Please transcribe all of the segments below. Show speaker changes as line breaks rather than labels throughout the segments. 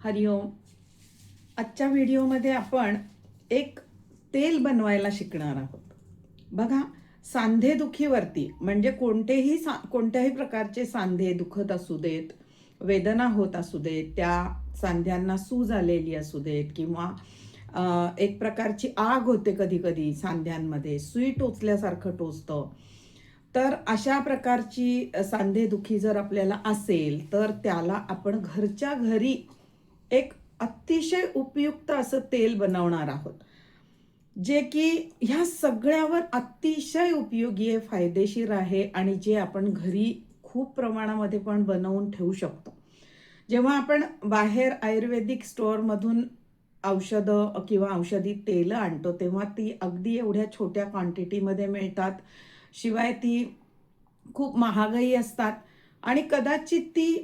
हरिओम. आजच्या व्हिडिओमध्ये आपण एक तेल बनवायला शिकणार आहोत. बघा, सांधेदुखीवरती म्हणजे कोणत्याही प्रकारचे सांधे दुखत असू देत, वेदना होत असू देत, त्या सांध्यांना सूज आलेली असू देत किंवा एक प्रकारची आग होते, कधी कधी सांध्यांमध्ये सुई टोचल्यासारखं टोचतं. तर अशा प्रकारची सांधेदुखी जर आपल्याला असेल तर त्याला आपण घरच्या घरी एक अतिशय उपयुक्त असं तेल बनवणार आहोत, जे की ह्या सगळ्यावर अतिशय उपयोगी आहे, फायदेशीर आहे आणि जे आपण घरी खूप प्रमाणामध्ये पण बनवून ठेवू शकतो. जेव्हा आपण बाहेर आयुर्वेदिक स्टोअरमधून औषधं किंवा औषधी तेलं आणतो तेव्हा ती अगदी एवढ्या छोट्या क्वांटिटीमध्ये मिळतात. शिवाय ती खूप महागही असतात आणि कदाचित ती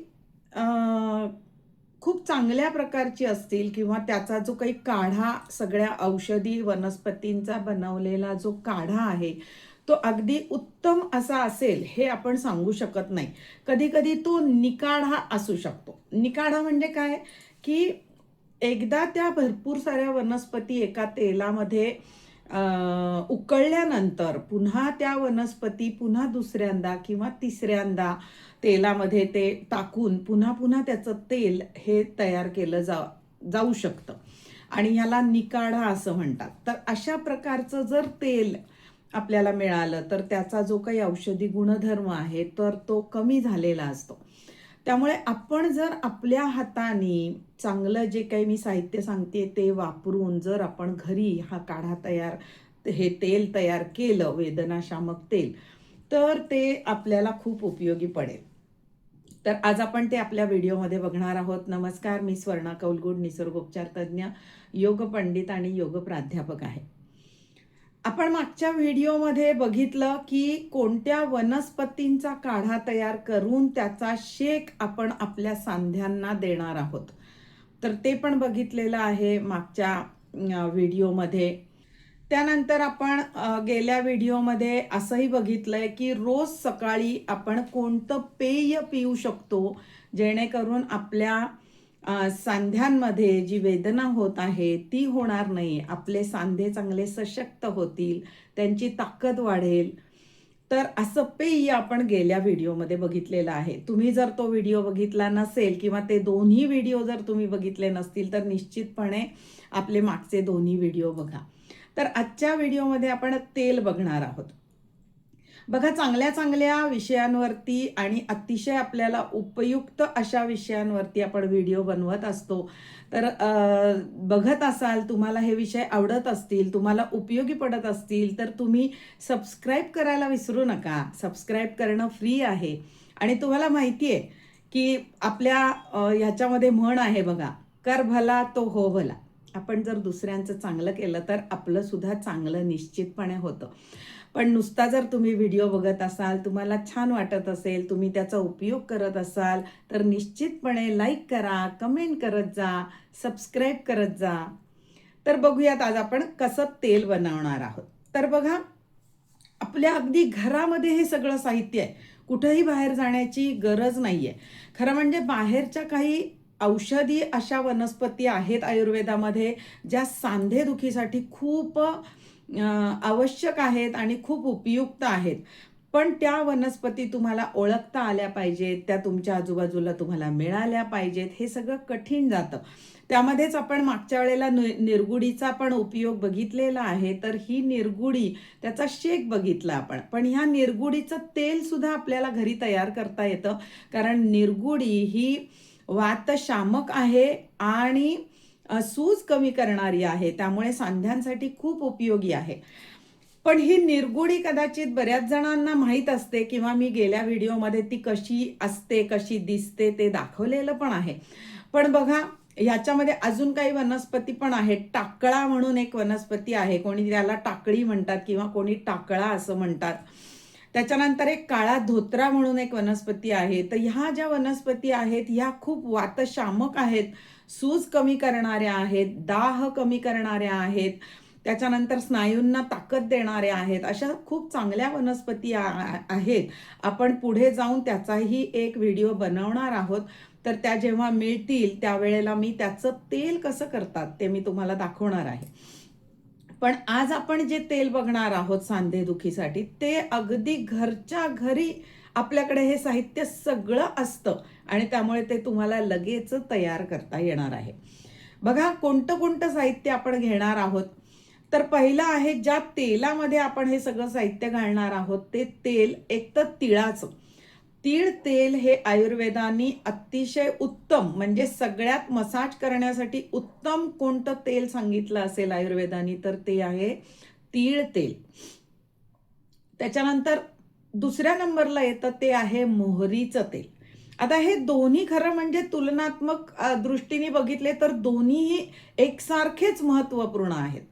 खूप चांगल्या प्रकारची असतील किंवा त्याचा जो काही काढा, सगळ्या औषधी वनस्पतींचा बनवलेला जो काढा आहे तो अगदी उत्तम असा असेल हे आपण सांगू शकत नाही. कधी कधी तो निकाढा असू शकतो. निकाढा म्हणजे काय, की एकदा त्या भरपूर साऱ्या वनस्पती एका तेलामध्ये उकळल्यानंतर पुन्हा त्या वनस्पती पुन्हा दुसऱ्यांदा किंवा तिसऱ्यांदा तेलामध्ये ते टाकून पुन्हा पुन्हा त्याचं तेल हे तयार केलं जाऊ शकतं आणि ह्याला निकाढा असं म्हणतात. तर अशा प्रकारचं जर तेल आपल्याला मिळालं तर त्याचा जो काही औषधी गुणधर्म आहे तर तो कमी झालेला असतो. त्यामुळे आपण जर आपल्या हाताने चांगलं जे काही मी साहित्य सांगते ते वापरून जर आपण घरी हा काढा तयार, हे तेल तयार केलं, वेदनाशामक तेल, तर ते आपल्याला खूप उपयोगी पडेल. तर आज आपण ते आपल्या व्हिडिओमध्ये बघणार आहोत. नमस्कार, मी स्वर्णा कौलगुड, निसर्गोपचार तज्ज्ञ, योग पंडित आणि योग प्राध्यापक आहे. आपण मागच्या व्हिडिओमध्ये बघितलं की कोणत्या वनस्पतींचा काढा तयार करून त्याचा शेक आपण आपल्या सांध्यांना देणार आहोत. तर ते पण बघितलेलं आहे मागच्या व्हिडिओमध्ये. त्यानंतर आपण गेल्या व्हिडिओमध्ये असंही बघितलंय की रोज सकाळी आपण कोणतं पेय पिऊ शकतो जेणेकरून आपल्या सांध्यांमध्ये जी वेदना होत आहे ती होणार नाही, आपले सांधे चांगले सशक्त होतील, त्यांची ताकद वाढेल. तर असं पेय आपण गेल्या व्हिडिओमध्ये बघितलेलं आहे. तुम्ही जर तो व्हिडिओ बघितला नसेल किंवा ते दोन्ही व्हिडिओ जर तुम्ही बघितले नसतील तर निश्चितपणे आपले मागचे दोन्ही व्हिडिओ बघा. तर आजच्या व्हिडिओमध्ये आपण तेल बघणार आहोत. बघा, चांगल्या चांगल्या विषयांवरती आणि अतिशय आपल्याला उपयुक्त अशा विषयांवरती आपण व्हिडिओ बनवत असतो. तर बघत असाल, तुम्हाला हे विषय आवडत असतील, तुम्हाला उपयोगी पडत असतील तर तुम्ही सबस्क्राईब करायला विसरू नका. सबस्क्राईब करणं फ्री आहे आणि तुम्हाला माहिती आहे की आपल्या ह्याच्यामध्ये म्हण आहे बघा, कर भला तो हो भला. आपण जर दुसऱ्यांचं चांगलं केलं तर आपलं सुद्धा चांगलं निश्चितपणे होतं. पण नुसता जर तुम्ही व्हिडिओ बघत असाल, तुम्हाला छान वाटत असेल, तुम्ही त्याचा उपयोग करत असाल तर निश्चितपणे लाईक करा, कमेंट करत जा, सबस्क्राईब करत जा. तर बघूयात आज आपण कसं तेल बनवणार आहोत. तर बघा, आपल्या अगदी घरामध्ये हे सगळं साहित्य आहे, कुठेही बाहेर जाण्याची गरज नाहीये. खरं म्हणजे बाहेरच्या काही औषधी अशा वनस्पती आहेत आयुर्वेदामध्ये ज्या सांधेदुखीसाठी खूप आवश्यक आहेत आणि खूप उपयुक्त आहेत. पण त्या वनस्पती तुम्हाला ओळखता आल्या पाहिजेत, त्या तुमच्या आजूबाजूला तुम्हाला मिळाल्या पाहिजेत. हे सगळं कठीण जातं. त्यामध्येच आपण मागच्या वेळेला निरगुडीचा पण उपयोग बघितलेला आहे. तर ही निरगुडी, त्याचा शेक बघितला आपण. पण ह्या निरगुडीचं तेल सुद्धा आपल्याला घरी तयार करता येतं, कारण निरगुडी ही वातशामक आहे आणि सूज कमी करणारी आहे, त्यामुळे सांध्यांसाठी खूप उपयोगी आहे. पण ही निरगुडी कदाचित बऱ्याच जणांना माहीत असते किंवा मी गेल्या व्हिडिओमध्ये ती कशी असते, कशी दिसते ते दाखवलेलं पण आहे. पण बघा, ह्याच्यामध्ये अजून काही वनस्पती पण आहेत. टाकळा म्हणून एक वनस्पती आहे, कोणी त्याला टाकळी म्हणतात किंवा कोणी टाकळा असं म्हणतात. त्याच्यानंतर एक काळा धोत्रा म्हणून एक वनस्पती आहे. तर ह्या ज्या वनस्पती आहेत ह्या खूप वातशामक आहेत, सूज कमी करणाऱ्या आहेत, दाह कमी करणाऱ्या आहेत. त्याच्यानंतर स्नायूंना ताकद देणाऱ्या आहेत. अशा खूप चांगल्या वनस्पती आहेत. आपण पुढे जाऊन त्याचाही एक व्हिडिओ बनवणार आहोत. तर त्या जेव्हा मिळतील त्यावेळेला मी त्याचं तेल कसं करतात ते मी तुम्हाला दाखवणार आहे. पण आज आपण जे तेल बघणार आहोत सांधेदुखीसाठी ते अगदी घरच्या घरी आपल्याकडे हे साहित्य सगळं असतं आणि त्यामुळे ते तुम्हाला लगेच तयार करता येणार आहे. बघा कोणतं कोणतं साहित्य आपण घेणार आहोत. तर पहिलं आहे ज्या तेलामध्ये आपण हे सगळं साहित्य घालणार आहोत ते तेल एक तर तिळाचं. तीळ तेल हे आयुर्वेदानी अतिशय उत्तम म्हणजे सगळ्यात मसाज करण्यासाठी उत्तम कोणतं तेल सांगितलं असेल आयुर्वेदानी तर ते आहे तीळ तेल. त्याच्यानंतर दुसऱ्या नंबरला येतं ते आहे मोहरीचं तेल. आता हे दोन्ही खरं म्हणजे तुलनात्मक दृष्टीने बघितले तर दोन्हीही एकसारखेच महत्त्वपूर्ण आहेत.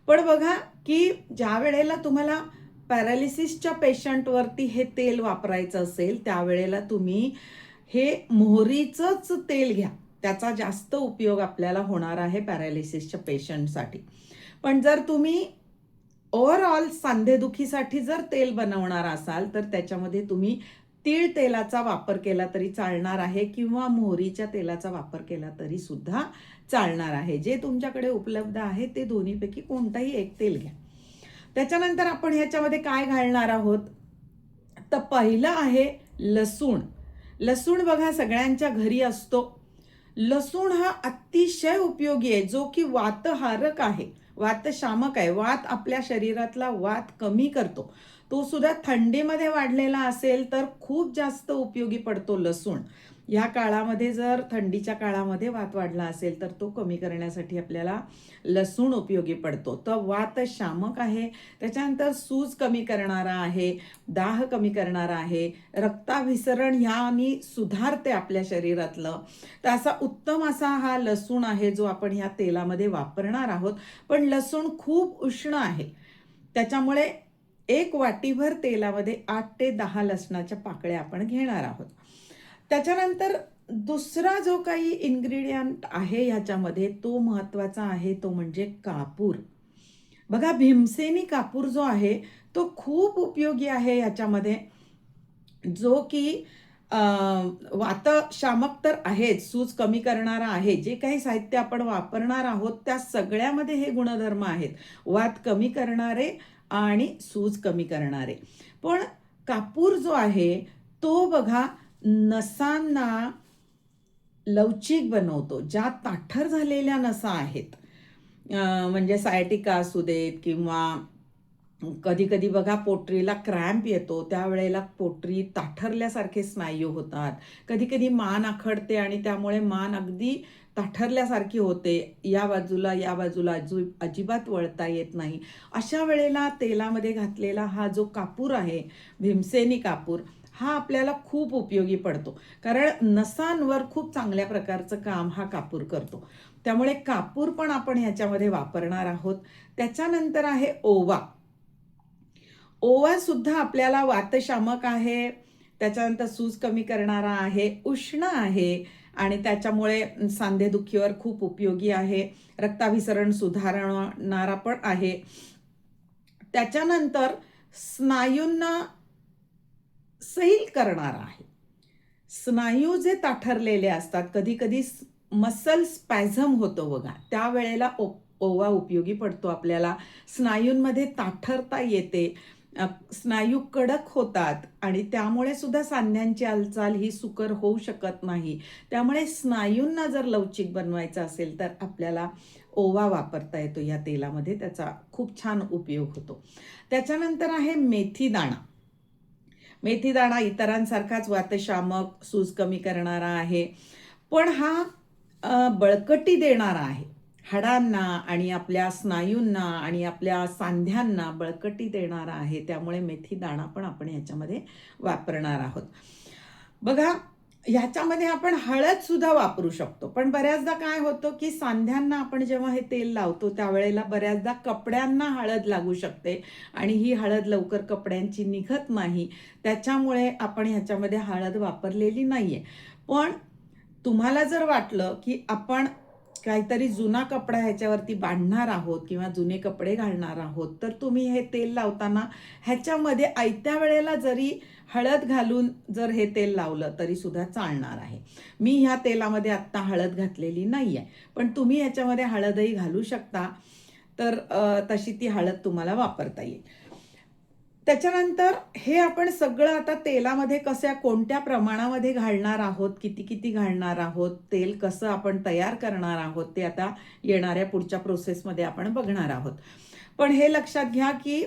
पण बघा की ज्या वेळेला तुम्हाला पॅरालिसिसच्या पेशंटवरती हे तेल वापरायचं असेल त्यावेळेला तुम्ही हे मोहरीचंच तेल घ्या. त्याचा जास्त उपयोग आपल्याला होणार आहे पॅरालिसिसच्या पेशंटसाठी. पण जर तुम्ही ओव्हरऑल सांधेदुखीसाठी जर तेल बनवणार असाल तर त्याच्यामध्ये तुम्ही तीळ तेलाचा वापर केला तरी चालणार आहे किंवा मोहरीच्या तेलाचा वापर केला तरी सुद्धा चालणार आहे. जे तुमच्याकडे उपलब्ध आहे ते दोन्हीपैकी कोणताही एक तेल घ्या. त्याच्यानंतर आपण ह्याच्यामध्ये काय घालणार आहोत तर पहिलं आहे लसूण. लसूण बघा सगळ्यांच्या घरी असतो. लसूण हा अतिशय उपयोगी आहे जो की वातहारक आहे, वातशामक आहे. वात आपल्या शरीरातला वात कमी करतो. तो सुद्धा थंडीमध्ये वाढलेला असेल तर खूप जास्त उपयोगी पडतो लसूण. ह्या काळामध्ये जर थंडीच्या काळामध्ये वात वाढला असेल तर तो कमी करण्यासाठी आपल्याला लसूण उपयोगी पडतो. तर वातशामक आहे. त्याच्यानंतर सूज कमी करणारा आहे, दाह कमी करणारा आहे, रक्ताभिसरण ह्यानी सुधारते आपल्या शरीरातलं. तर असा उत्तम असा हा लसूण आहे जो आपण ह्या तेलामध्ये वापरणार आहोत. पण लसूण खूप उष्ण आहे त्याच्यामुळे एक वाटीभर तेलामध्ये 8 ते 10 लसणाच्या पाकळ्या आपण घेणार आहोत. त्याच्यानंतर दुसरा जो काही इन्ग्रेडियंट आहे ह्याच्यामध्ये तो महत्त्वाचा आहे तो म्हणजे कापूर. बघा भीमसेनी कापूर जो आहे तो खूप उपयोगी आहे ह्याच्यामध्ये, जो की वातशामक तर आहेच, सूज कमी करणारा आहे. जे काही साहित्य आपण वापरणार आहोत त्या सगळ्यामध्ये हे गुणधर्म आहेत, वात कमी करणारे आणि सूज कमी करणारे. पण कापूर जो आहे तो बघा नसांना लवचिक बनवतो. ज्या ताठर झालेल्या नसा आहेत म्हणजे सायटिका असू देत किंवा कधी कधी बघा पोटरीला क्रॅम्प येतो त्यावेळेला पोटरी ताठरल्यासारखे स्नायू होतात. कधी कधी मान आखडते आणि त्यामुळे मान अगदी ताठरल्यासारखी होते, या बाजूला अजिबात वळता येत नाही. अशा वेळेला तेलामध्ये घातलेला हा जो कापूर आहे भीमसेनी कापूर हा आपल्याला खूप उपयोगी पडतो. कारण नसांवर खूप चांगल्या प्रकारचं काम हा कापूर करतो. त्यामुळे कापूर पण आपण ह्याच्यामध्ये वापरणार आहोत. त्याच्यानंतर आहे ओवा. ओवा सुद्धा आपल्याला वातशामक आहे, त्याच्यानंतर सूज कमी करणारा आहे, उष्ण आहे आणि त्याच्यामुळे सांधेदुखीवर खूप उपयोगी आहे. रक्ताभिसरण सुधारणारा पण आहे. त्याच्यानंतर स्नायूंना सैल करणारा आहे. स्नायू जे ताठरलेले असतात कधी कधी मसल स्पॅझम होतो बघा, त्यावेळेला ओवा उपयोगी पडतो आपल्याला. स्नायूंमध्ये ताठरता येते, स्नायू कडक होतात आणि त्यामुळे सुद्धा सांध्यांची हालचाल ही सुकर होऊ शकत नाही. त्यामुळे स्नायूंना जर लवचिक बनवायचं असेल तर आपल्याला ओवा वापरता येतो या तेलामध्ये, त्याचा खूप छान उपयोग होतो. त्याच्यानंतर आहे मेथी दाणा. मेथी दाणा इतरांसारखाच वातशामक, सूज कमी करणारा आहे, पण हा बळकटी देणारा आहे. हाडांना आणि आपल्या स्नायूंना आणि आपल्या सांध्यांना बळकटी देणारा आहे. त्यामुळे मेथी दाणा पण आपण ह्याच्यामध्ये वापरणार आहोत. बघा ह्याच्यामध्ये आपण हळद सुद्धा वापरू शकतो. पण बऱ्याचदा काय होतं की सांध्यांना आपण जेव्हा हे तेल लावतो त्यावेळेला बऱ्याचदा कपड्यांना हळद लागू शकते आणि ही हळद लवकर कपड्यांची निघत नाही. त्याच्यामुळे आपण ह्याच्यामध्ये हळद वापरलेली नाहीये. पण तुम्हाला जर वाटलं की आपण काहीतरी जुना कपडा ह्याच्यावरती बांधणार आहोत किंवा जुने कपडे घालणार आहोत, तर तुम्ही हे तेल लावताना ह्याच्यामध्ये आयत्या वेळेला जरी हळद घालून जर हे तेल लावलं तरी सुद्धा चालणार आहे. मी ह्या तेलामध्ये आत्ता हळद घातलेली नाही आहे, पण तुम्ही ह्याच्यामध्ये हळदही घालू शकता. तर तशी ती हळद तुम्हाला वापरता येईल. त्याच्यानंतर हे आपण सगळं आता तेलामध्ये कोणत्या प्रमाणामध्ये घालणार आहोत, किती किती घालणार आहोत, तेल कसं आपण तयार करणार आहोत, ते आता येणाऱ्या पुढच्या प्रोसेसमध्ये आपण बघणार आहोत. पण हे लक्षात घ्या की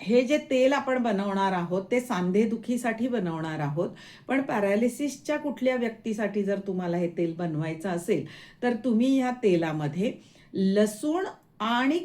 हे जे तेल आपण बनवणार आहोत ते सांधेदुखीसाठी बनवणार आहोत. पण पॅरालिसिसच्या कुठल्या व्यक्तीसाठी जर तुम्हाला हे तेल बनवायचं असेल तर तुम्ही ह्या तेलामध्ये लसूण आणि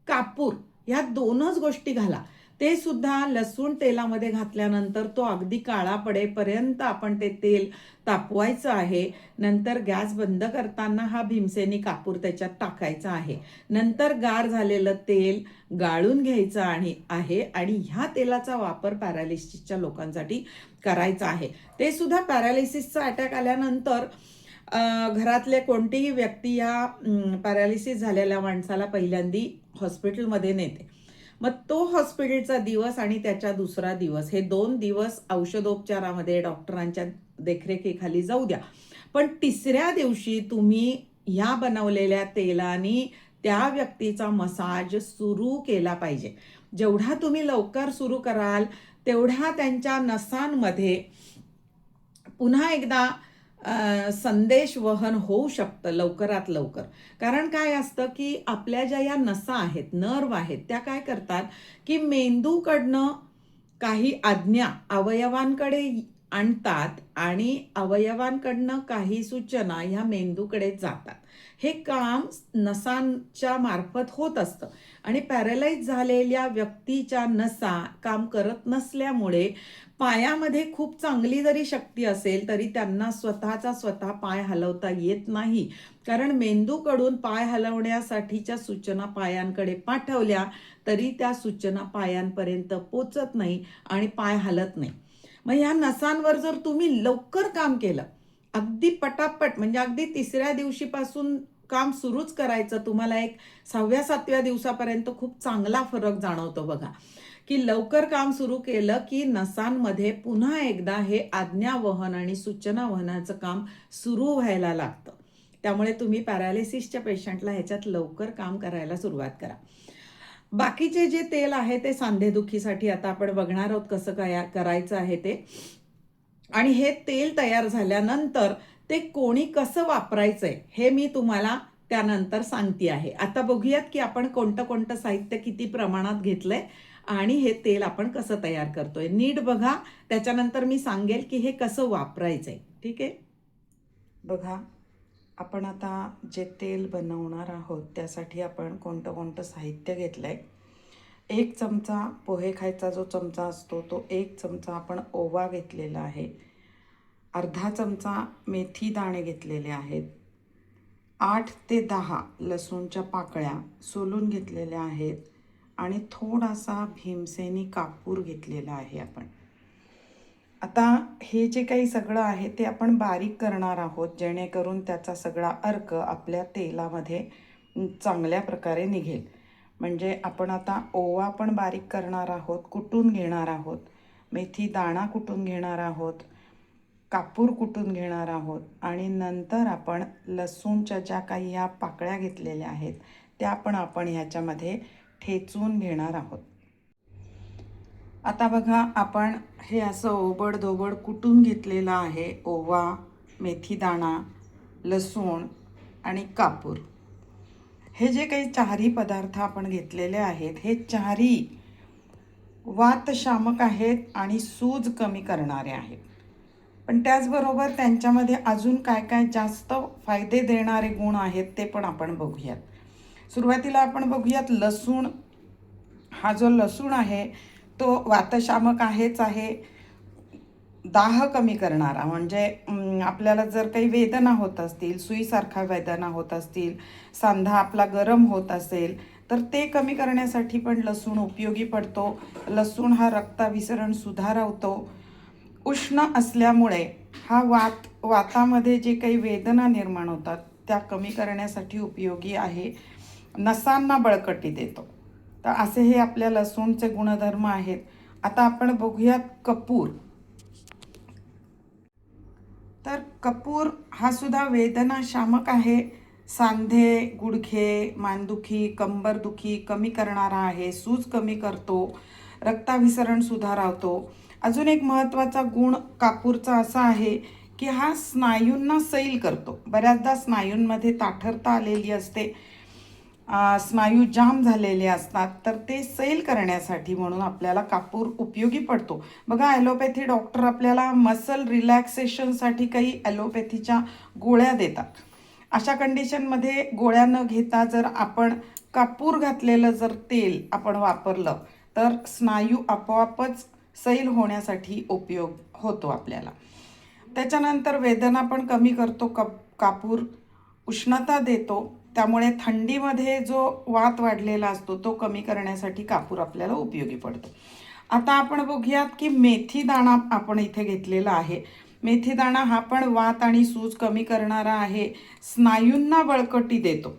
कापूर ह्या दोनच गोष्टी घाला. ते सुद्धा लसूण तेलामध्ये घातल्यानंतर तो अगदी काळा पडेपर्यंत आपण ते तेल तापवायचं आहे. नंतर गॅस बंद करताना हा भीमसेनी कापूर त्याच्यात टाकायचा आहे. नंतर गार झालेलं तेल गाळून घ्यायचं आहे आणि ह्या तेलाचा वापर पॅरालिसिसच्या लोकांसाठी करायचा आहे. ते सुद्धा पॅरालिसिसचा अटॅक आल्यानंतर घरातले कोणतीही व्यक्ती या पॅरालिसिस झालेल्या माणसाला पहिल्यांदी हॉस्पिटलमध्ये नेते. मग तो हॉस्पिटलचा दिवस आणि त्याच्या दुसरा दिवस हे 2 दिवस औषधोपचारामध्ये डॉक्टरांच्या देखरेखीखाली जाऊ द्या. पण तिसऱ्या दिवशी तुम्ही ह्या बनवलेल्या तेलाने त्या व्यक्तीचा मसाज सुरू केला पाहिजे. जेवढा तुम्ही लवकर सुरू कराल तेवढा त्यांच्या नसांमध्ये पुन्हा एकदा संदेश वहन होऊ शकतं लवकरात लवकर. कारण काय असतं की आपल्या ज्या या नसा आहेत, नर्व आहेत, त्या काय करतात की मेंदूकडनं काही आज्ञा अवयवांकडे आणतात आणि अवयवांकडनं काही सूचना ह्या मेंदूकडे जातात. हे काम नसांच्या मार्फत होत असतं आणि पॅरालाइज झालेल्या व्यक्तीच्या नसा काम करत नसल्यामुळे पायामध्ये खूप चांगली जरी शक्ती असेल तरी त्यांना स्वतः पाय हलवता येत नाही. कारण मेंदूकडून पाय हलवण्यासाठीच्या सूचना पायांकडे पाठवल्या तरी त्या सूचना पायांपर्यंत पोचत नाही आणि पाय हलत नाही. मग ह्या नसांवर जर तुम्ही लवकर काम केलं, अगदी पटापट, म्हणजे अगदी तिसऱ्या दिवशीपासून काम सुरूच करायचं, तुम्हाला एक 6व्या-7व्या दिवसापर्यंत खूप चांगला फरक जाणवतो बघा. की लवकर काम सुरू केलं की नसांमध्ये पुन्हा एकदा हे आज्ञावहन आणि सूचना वहनाचं काम सुरू व्हायला लागतं. त्यामुळे तुम्ही पॅरालिसिसच्या पेशंटला ह्याच्यात लवकर काम करायला सुरुवात करा. बाकीचे जे तेल आहे ते सांधेदुखीसाठी आता आपण बघणार आहोत कसं काय करायचं आहे ते. आणि हे तेल तयार झाल्यानंतर ते कोणी कसं वापरायचंय हे मी तुम्हाला त्यानंतर सांगते आहे. आता बघूयात की आपण कोणतं साहित्य किती प्रमाणात घेतलंय आणि हे तेल आपण कसं तयार करतोय. नीट बघा, त्याच्यानंतर मी सांगेल की हे कसं वापरायचंय. ठीक आहे, बघा आपण आता जे तेल बनवणार आहोत त्यासाठी आपण कोणतं साहित्य घेतलंय. 1 चमचा पोहे खायचा जो चमचा असतो तो 1 चमचा आपण ओवा घेतलेला आहे. अर्धा चमचा मेथी दाणे घेतलेले आहेत. 8 ते 10 लसूणच्या पाकळ्या सोलून घेतलेल्या आहेत आणि थोडासा भीमसेनी कापूर घेतलेला आहे आपण. आता हे जे काही सगळं आहे ते आपण बारीक करणार आहोत जेणेकरून त्याचा सगळा अर्क आपल्या तेलामध्ये चांगल्या प्रकारे निघेल. म्हणजे आपण आता ओवा पण बारीक करणार आहोत, कुटून घेणार आहोत, मेथी दाणा कुटून घेणार आहोत, कापूर कुटून घेणार आहोत आणि नंतर आपण लसूणच्या ज्या काही ह्या पाकळ्या घेतलेल्या आहेत त्या पण आपण ह्याच्यामध्ये ठेचून घेणार आहोत. आता बघा आपण हे असं ओबड-धोबड कुटून घेतलेलं आहे. ओवा, मेथी दाणा, लसूण आणि कापूर हे जे काही चारी पदार्थ आपण घेतलेले आहेत हे चारी वातशामक आहेत आणि सूज कमी करणारे आहेत. पण त्याचबरोबर त्यांच्यामध्ये अजून काय जास्त फायदे देणारे गुण आहेत ते पण आपण बघूयात. सुरुवातीला आपण बघूयात लसूण. हा जो लसूण आहे तो वातशामक आहेच आहे, दाह कमी करणारा. म्हणजे आपल्याला जर काही वेदना होत असतील, सुईसारखा वेदना होत असतील, सांधा आपला गरम होत असेल तर ते कमी करण्यासाठी पण लसूण उपयोगी पडतो. लसूण हा रक्ताभिसरण सुधारवतो. उष्ण असल्यामुळे हा वातामध्ये जे काही वेदना निर्माण होतात त्या कमी करण्यासाठी उपयोगी आहे, नसांना बळकटी देतो. तर असे हे आपल्या लसूणचे गुणधर्म आहेत. आता आपण बघूयात कपूर. तर कपूर हा सुद्धा वेदनाशामक आहे. सांधे, गुडघे, मानदुखी, कंबरदुखी कमी करणारा आहे, सूज कमी करतो, रक्ताभिसरण सुधारवतो. अजून एक महत्त्वाचा गुण कापूरचा असा आहे की हा स्नायूंना सैल करतो. बऱ्याचदा स्नायूंमध्ये ताठरता आलेली असते, स्नायू जाम झालेले असतात, तर ते सैल करण्यासाठी म्हणून आपल्याला कापूर उपयोगी पडतो. बघा, ॲलोपॅथी डॉक्टर आपल्याला मसल रिलॅक्सेशनसाठी काही ॲलोपॅथीच्या गोळ्या देतात. अशा कंडिशनमध्ये गोळ्या न घेता जर आपण कापूर घातलेलं जर तेल आपण वापरलं तर स्नायू आपोआपच सैल होण्यासाठी उपयोग होतो आपल्याला. त्याच्यानंतर वेदना पण कमी करतो कापूर, उष्णता देतो. त्यामुळे थंडीमध्ये जो वात वाढलेला असतो तो कमी करण्यासाठी कापूर आपल्याला उपयोगी पडतो. आता आपण बघूयात की मेथी दाणा आपण इथे घेतलेला आहे. मेथी दाणा हा पण वात आणि सूज कमी करणारा आहे, स्नायूंना बळकटी देतो,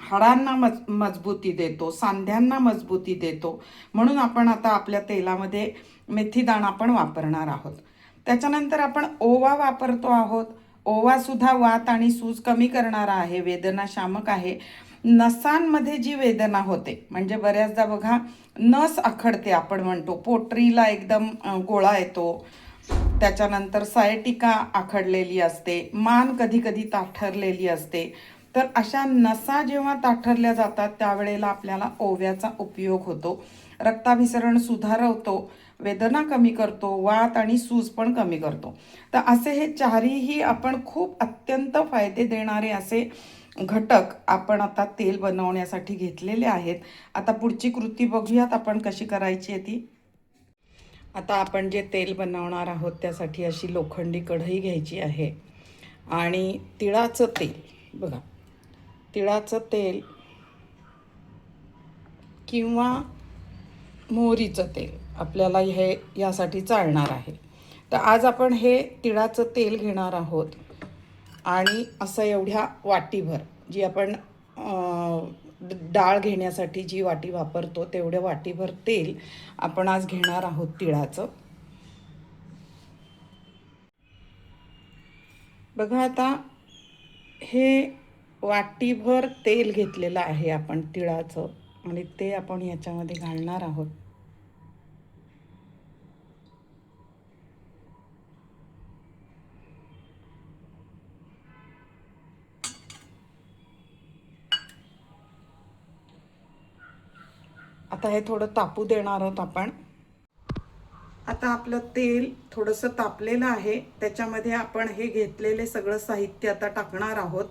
हाडांना मजबूती देतो, सांध्यांना मजबूती देतो. म्हणून आपण आता आपल्या तेलामध्ये मेथी दाणा पण वापरणार आहोत. त्याच्यानंतर आपण ओवा वापरतो आहोत. ओवा सुद्धा वात आणि सूज कमी करणारा आहे, वेदनाशामक आहे. नसांमध्ये जी वेदना होते, म्हणजे बऱ्याचदा बघा नस आखडते, आपण म्हणतो पोटरीला एकदम गोळा येतो, त्याच्यानंतर सायटिका आखडलेली असते, मान कधी कधी ताठरलेली असते. तर अशा नसा जेव्हा ताठरल्या जातात त्यावेळेला आपल्याला ओव्याचा उपयोग होतो. रक्ताभिसरण सुधारवतो, वेदना कमी करतो, वात आणि सूज पण कमी करतो. तर असे हे चारही आपण खूप अत्यंत फायदे देणारे असे घटक आपण आता तेल बनवण्यासाठी घेतलेले आहेत. आता पुढची कृती बघूयात आपण कशी करायची आहे ती. आता आपण जे तेल बनवणार आहोत त्यासाठी अशी लोखंडी कढई घ्यायची आहे आणि तिळाचं तेल, बघा तिळाचं तेल किंवा मोहरीचं तेल आपल्याला हे यासाठी चालणार आहे. तर आज आपण हे तिळाचं तेल घेणार आहोत आणि असं एवढ्या वाटीभर, जी आपण डाळ घेण्यासाठी जी वाटी वापरतो तेवढ्या वाटीभर तेल आपण आज घेणार आहोत तिळाचं. बघा, आता हे वाटीभर तेल घेतलेलं आहे आपण तिळाचं आणि ते आपण याच्यामध्ये घालणार आहोत. आता हे थोडं तापू देणार आहोत आपण. आता आपलं तेल थोडंसं तापलेलं आहे, त्याच्यामध्ये आपण हे घेतलेले सगळं साहित्य आता टाकणार आहोत.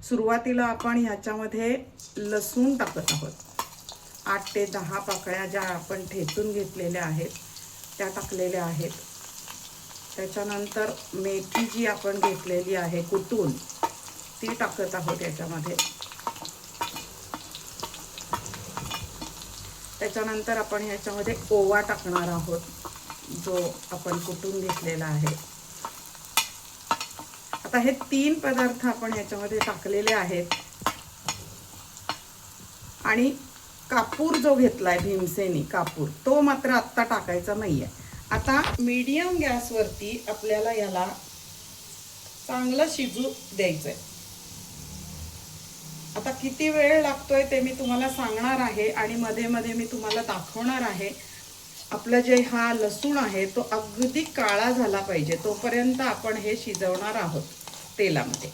सुरुवातीला आपण ह्याच्यामध्ये लसूण टाकत आहोत. 8 ते 10 पाकळ्या ज्या आपण ठेचून घेतलेल्या आहेत त्या टाकलेल्या आहेत. त्याच्यानंतर मेथी जी आपण घेतलेली आहे कुटून ती टाकत आहोत याच्यामध्ये. त्याच्यानंतर आपण ह्याच्यामध्ये ओवा टाकणार आहोत जो आपण कुटून घेतलेला आहे. आता हे 3 पदार्थ आपण ह्याच्यामध्ये टाकलेले आहेत आणि कापूर जो घेतलाय भीमसेनी कापूर तो मात्र आत्ता टाकायचा नाहीये. आता मीडियम गॅसवरती आपल्याला याला चांगलं शिजू द्यायचंय. आता किती वेळ लागतोय ते मी तुम्हाला सांगणार आहे आणि मध्ये मध्ये मी तुम्हाला दाखवणार आहे. आपलं जे हा लसूण आहे तो अगदी काळा झाला पाहिजे तोपर्यंत आपण हे शिजवणार आहोत तेलामध्ये.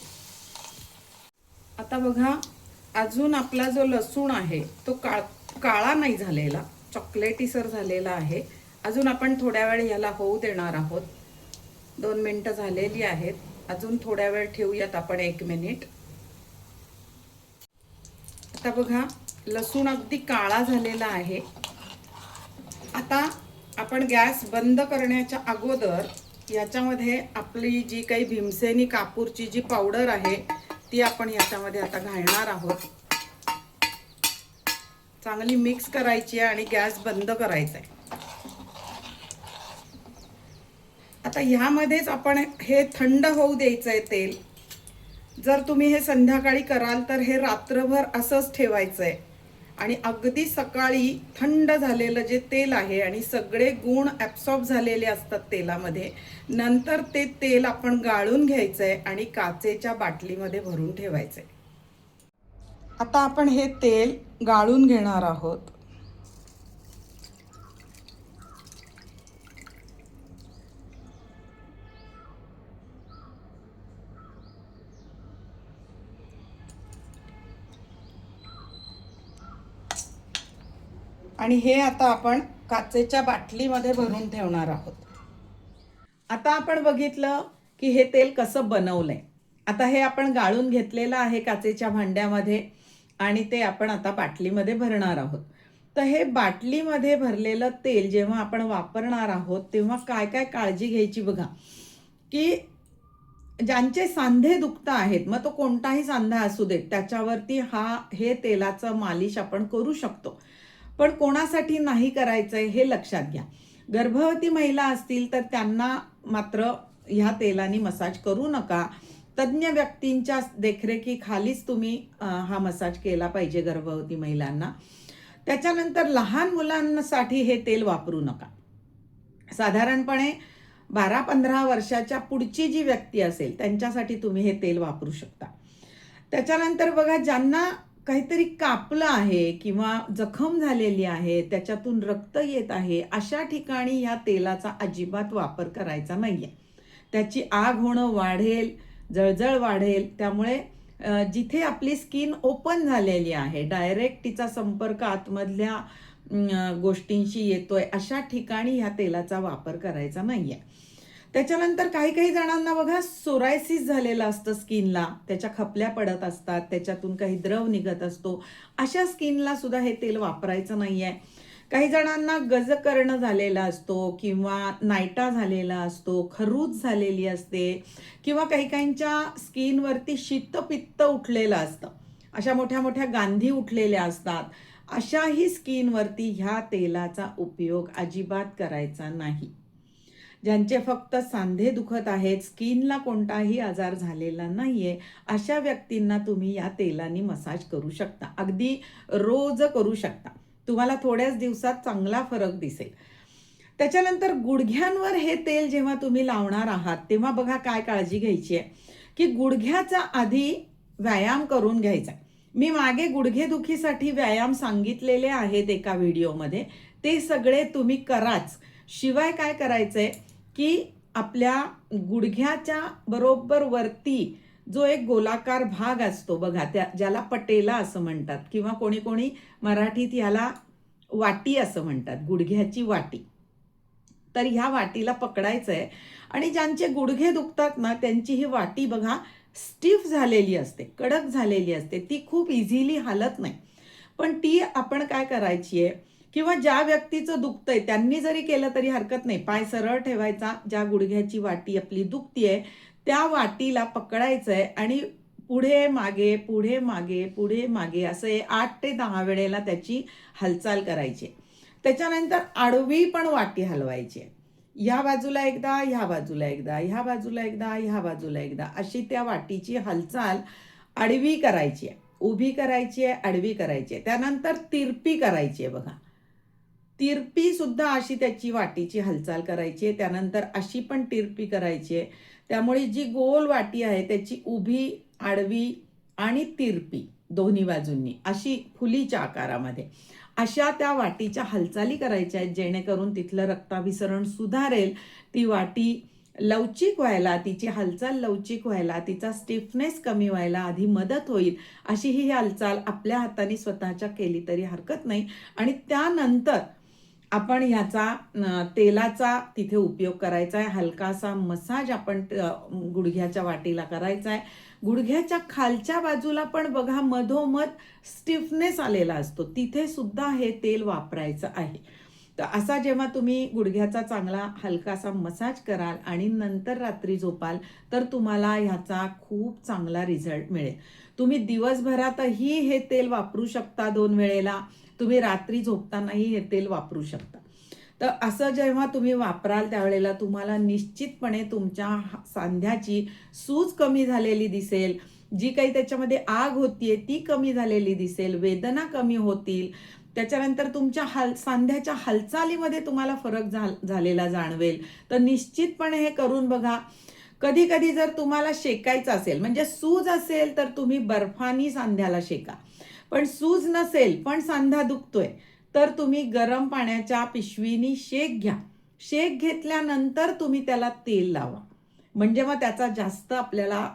आता बघा, अजून आपला जो लसूण आहे तो काळा नाही झालेला, चॉकलेटीसर झालेला आहे. अजून आपण थोड्या वेळ याला होऊ देणार आहोत. 2 मिनिटं झालेली आहेत, अजून थोड्या वेळ ठेवूयात आपण, 1 मिनिट. आता बघा, लसूण अगदी काळा झालेला आहे. आता आपण गॅस बंद करण्याच्या अगोदर याच्यामध्ये आपली जी काही भीमसेनी कापूरची जी पावडर आहे ती आपण याच्यामध्ये आता घालणार आहोत. चांगली मिक्स करायची आहे आणि गॅस बंद करायचा आहे. आता ह्यामध्येच आपण हे थंड होऊ द्यायचं आहे तेल. जर तुम्ही हे संध्याकाळी कराल तर हे रात्रभर असंच ठेवायचं आहे आणि अगदी सकाळी थंड झालेलं जे तेल आहे आणि सगळे गुण ॲब्सॉर्ब झालेले असतात तेलामध्ये, नंतर ते तेल आपण गाळून घ्यायचं आहे आणि काचेच्या बाटलीमध्ये भरून ठेवायचं आहे. आता आपण हे तेल गाळून घेणार आहोत. आणि हे आता आपण काचेच्या बाटलीमध्ये भरून ठेवणार आहोत. आता आपण बघितलं की हे तेल कसं बनवलंय. आता हे आपण गाळून घेतलेलं आहे काचेच्या भांड्यामध्ये आणि ते आपण आता बाटलीमध्ये भरणार आहोत. तर हे बाटलीमध्ये भरलेलं तेल जेव्हा आपण वापरणार आहोत तेव्हा काय काय काळजी घ्यायची बघा, की ज्यांचे सांधे दुखत आहेत, मग तो कोणताही सांधा असू देत, त्याच्यावरती हे तेलाचं मालिश आपण करू शकतो. पण कोणासाठी नाही करायचंय हे लक्षात घ्या. गर्भवती महिला असतील तर त्यांना मात्र ह्या तेलाने मसाज करू नका. तज्ज्ञ व्यक्तींच्या देखरेखीखालीच तुम्ही हा मसाज केला पाहिजे गर्भवती महिलांना. त्याच्यानंतर लहान मुलांसाठी हे तेल वापरू नका. साधारणपणे 12-15 वर्षाच्या पुढची जी व्यक्ती असेल त्यांच्यासाठी तुम्ही हे तेल वापरू शकता. त्याच्यानंतर बघा, ज्यांना काहीतरी कापलं आहे किंवा जखम झालेली आहे, त्याच्यातून रक्त येत आहे, अशा ठिकाणी या तेलाचा अजिबात वापर करायचा नाहीये. त्याची आग होणं वाढेल, जळजळ वाढेल. त्यामुळे जिथे आपली स्किन ओपन झालेली आहे, डायरेक्ट तिचा संपर्क आतमधल्या गोष्टींशी येतोय, अशा ठिकाणी ह्या तेलाचा वापर करायचा नाहीये. त्याच्यानंतर काही काही जणांना बघा सोरायसिस झालेलं असतं स्किनला, त्याच्या खपल्या पडत असतात, त्याच्यातून काही द्रव निघत असतो, अशा स्किनला सुद्धा हे तेल वापरायचं नाहीये. काही जणांना गजकर्ण झालेला असतो किंवा नायटा झालेला असतो, खरूज झालेली असते किंवा काही काहींच्या स्किनवरती शीतपित्त उठलेलं असतं, अशा मोठ्या मोठ्या गांधी उठलेल्या असतात. अशाही स्किनवरती ह्या तेलाचा उपयोग अजिबात करायचा नाही. ज्यांचे फक्त सांधे दुखत आहेत, स्किनला कोणताही आजार झालेला नाहीये, अशा व्यक्तींना तुम्ही या तेलाने मसाज करू शकता. अगदी रोज करू शकता. तुम्हाला थोड्याच दिवसात चांगला फरक दिसेल. त्याच्यानंतर गुडघ्यांवर हे तेल जेव्हा तुम्ही लावणार आहात तेव्हा बघा काय काळजी घ्यायची आहे, की गुडघ्याचा आधी व्यायाम करून घ्यायचा. मी मागे गुडघेदुखीसाठी व्यायाम सांगितलेले आहेत एका व्हिडिओमध्ये, ते सगळे तुम्ही कराच. शिवाय काय करायचंय, की आपल्या गुडघ्याच्या बरोबर वरती जो एक गोलाकार भाग असतो बघा, ज्याला पटेला असं म्हणतात किंवा कोणी कोणी मराठीत याला वाटी असं म्हणतात, गुडघ्याची वाटी. तर ह्या वाटीला पकडायचं आहे आणि ज्यांचे गुडघे दुखतात ना, त्यांची ही वाटी बघा स्टिफ झालेली असते, कडक झालेली असते, ती खूप इझिली हालत नाही. पण ती आपण काय करायची आहे, किंवा ज्या व्यक्तीचं दुखतंय त्यांनी जरी केलं तरी हरकत नाही. पाय सरळ ठेवायचा, ज्या गुडघ्याची वाटी आपली दुखतीये त्या वाटीला पकडायचं आहे आणि पुढे मागे पुढे मागे पुढे मागे असं 8 ते 10 वेळेला त्याची हालचाल करायची. त्याच्यानंतर आडवी पण वाटी हलवायची. ह्या बाजूला एकदा, ह्या बाजूला एकदा, ह्या बाजूला एकदा, ह्या बाजूला एकदा, अशी त्या वाटीची हालचाल आडवी करायची आहे, उभी करायची आहे, आडवी करायची आहे. त्यानंतर तिरपी करायची आहे बघा, तिरपी सुद्धा अशी त्याची वाटीची हालचाल करायची आहे. त्यानंतर अशी पण तिरपी करायची आहे. त्यामुळे जी गोल वाटी आहे त्याची उभी, आडवी आणि तिरपी दोन्ही बाजूंनी अशी फुलीच्या आकारामध्ये अशा त्या वाटीच्या हालचाली करायच्या आहेत, जेणेकरून तिथलं रक्ताभिसरण सुधारेल, ती वाटी लवचिक व्हायला, तिची हालचाल लवचिक व्हायला, तिचा स्टिफनेस कमी व्हायला आधी मदत होईल. अशी ही हालचाल आपल्या हाताने स्वतःच्या केली तरी हरकत नाही. आणि त्यानंतर आपण ह्याचा तेलाचा तिथे उपयोग करायचा आहे. हलकासा मसाज आपण गुडघ्याच्या वाटीला करायचा आहे. गुडघ्याच्या खालच्या बाजूला पण बघा मधोमध स्टिफनेस आलेला असतो, तिथे सुद्धा हे तेल वापरायचं आहे. तर असा जेव्हा तुम्ही गुडघ्याचा चांगला हलकासा मसाज कराल आणि नंतर रात्री झोपाल तर तुम्हाला ह्याचा खूप चांगला रिझल्ट मिळेल. तुम्ही दिवसभरातही हे तेल वापरू शकता 2 वेळेला, तुम्ही रात्री झोपतानाही हे तेल वापरू शकता. तर असं जेव्हा तुम्ही वापराल त्यावेळेला तुम्हाला निश्चितपणे तुमच्या सांध्याची सूज कमी झालेली दिसेल, जी काही त्याच्यामध्ये आग होतीये ती कमी झालेली दिसेल, वेदना कमी होतील. त्याच्यानंतर तुमच्या सांध्याच्या हालचालीमध्ये तुम्हाला फरक झालेला जाणवेल. तर निश्चितपणे हे करून बघा. कधी कधी जर तुम्हाला शेकायचं असेल, म्हणजे सूज असेल तर तुम्ही बर्फानी सांध्याला शेका. पण सूज नसेल पण सांधा दुखतोय तर तुम्ही गरम पाण्याच्या पिशवीनी शेक घ्या. शेक घेतल्यानंतर तुम्ही त्याला तेल लावा. म्हणजे मग त्याचा आपल्याला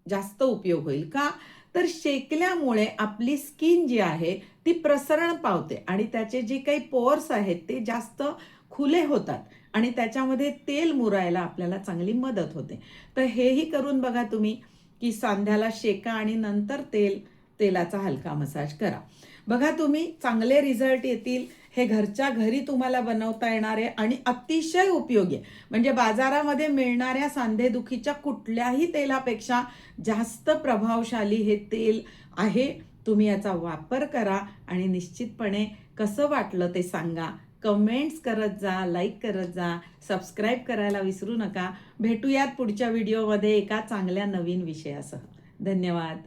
जास्त उपयोग होईल. का? तर शेकल्यामुळे आपली स्किन जी आहे ती प्रसरण पावते आणि त्याचे जे काही पोअर्स आहेत ते जास्त खुले होतात आणि त्याच्यामध्ये तेल मुरायला आपल्याला चांगली मदत होते. तर हेही करून बघा तुम्ही, की सांध्याला शेका आणि नंतर तेलाचा हलका मसाज करा. बघा तुम्ही चांगले रिझल्ट येतील. हे घरच्या घरी तुम्हाला बनवता येणारे आणि अतिशय उपयोगी आहे. म्हणजे बाजारामध्ये मिळणाऱ्या सांधेदुखीच्या कुठल्याही तेलापेक्षा जास्त प्रभावशाली हे तेल आहे. तुम्ही याचा वापर करा आणि निश्चितपणे कसं वाटलं ते सांगा. कमेंट्स करत जा, लाईक करत जा, सबस्क्राईब करायला विसरू नका. भेटूयात पुढच्या व्हिडिओमध्ये एका चांगल्या नवीन विषयासह. धन्यवाद.